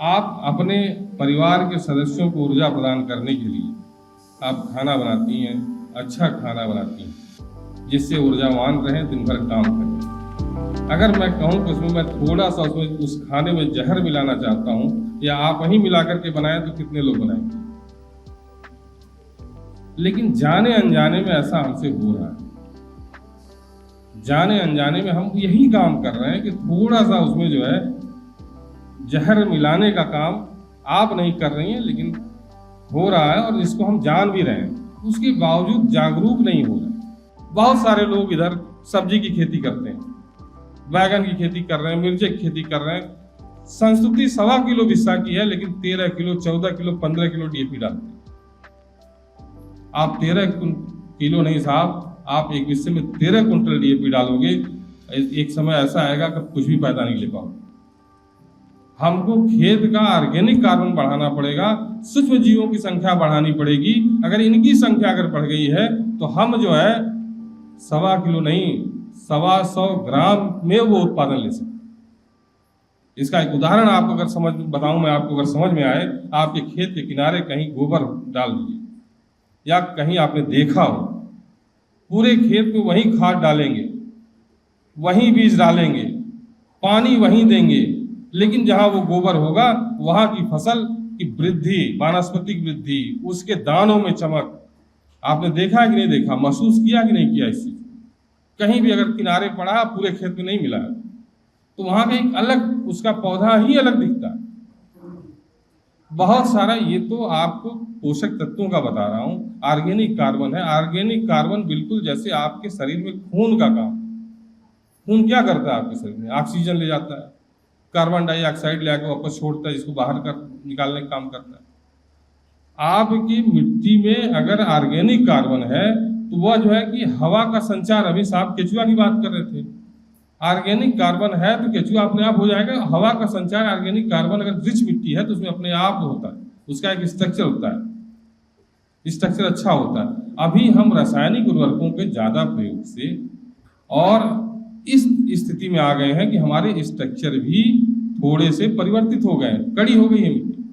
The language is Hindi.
आप अपने परिवार के सदस्यों को ऊर्जा प्रदान करने के लिए आप खाना बनाती हैं, अच्छा खाना बनाती हैं जिससे ऊर्जावान रहें, दिन भर काम करें। अगर मैं कहूँ कि उसमें मैं थोड़ा सा उसमें उस खाने में जहर मिलाना चाहता हूँ या आप वहीं मिला करके बनाएं तो कितने लोग बनाएंगे। लेकिन जाने अनजाने में ऐसा हमसे हो रहा है, जाने अनजाने में हम यही काम कर रहे हैं कि थोड़ा सा उसमें जो है जहर मिलाने का काम आप नहीं कर रही हैं, लेकिन हो रहा है और इसको हम जान भी रहे हैं, उसके बावजूद जागरूक नहीं हो रहे। बहुत सारे लोग इधर सब्जी की खेती करते हैं, बैगन की खेती कर रहे हैं, मिर्ची की खेती कर रहे हैं। संस्तुति 1.25 किलो बिस्सा की है, लेकिन 13 किलो, 14 किलो, 15 किलो डीएपी डालते हैं। आप 13 किलो नहीं साहब, आप एक बिस्से में 13 कुंटल डीएपी डालोगे, एक समय ऐसा आएगा कि कुछ भी पैदा नहीं ले पाओगे। हमको खेत का ऑर्गेनिक कार्बन बढ़ाना पड़ेगा, सूक्ष्म जीवों की संख्या बढ़ानी पड़ेगी। अगर इनकी संख्या अगर बढ़ गई है तो हम जो है 1.25 किलो नहीं, 125 ग्राम में वो उत्पादन ले सकते। इसका एक उदाहरण आपको अगर बताऊं मैं आपको, अगर समझ में आए, आपके खेत के किनारे कहीं गोबर डाल दीजिए या कहीं आपने देखा हो, पूरे खेत में वही खाद डालेंगे, वही बीज डालेंगे, पानी वहीं देंगे, लेकिन जहां वो गोबर होगा वहां की फसल की वृद्धि, वानस्पतिक वृद्धि, उसके दानों में चमक, आपने देखा है कि नहीं देखा, महसूस किया कि नहीं किया? इस चीज कहीं भी अगर किनारे पड़ा, पूरे खेत में नहीं मिला, तो वहां का एक अलग, उसका पौधा ही अलग दिखता है। बहुत सारा, ये तो आपको पोषक तत्वों का बता रहा हूं। ऑर्गेनिक कार्बन है, ऑर्गेनिक कार्बन बिल्कुल जैसे आपके शरीर में खून का काम। खून क्या करता है आपके शरीर में? ऑक्सीजन ले जाता है, कार्बन डाइऑक्साइड ले आकर वापस छोड़ता है, जिसको बाहर कर निकालने का काम करता है। आपकी मिट्टी में अगर ऑर्गेनिक कार्बन है तो वह जो है कि हवा का संचार, अभी साहब केचुआ की बात कर रहे थे, ऑर्गेनिक कार्बन है तो केचुआ अपने आप हो जाएगा। हवा का संचार ऑर्गेनिक कार्बन, अगर रिच मिट्टी है तो उसमें अपने आप होता है, उसका एक स्ट्रक्चर होता है, स्ट्रक्चर अच्छा होता है। अभी हम रासायनिक उर्वरकों के ज्यादा प्रयोग से और इस स्थिति में आ गए हैं कि हमारे स्ट्रक्चर भी थोड़े से परिवर्तित हो गए हैं, कड़ी हो गई है मिट्टी।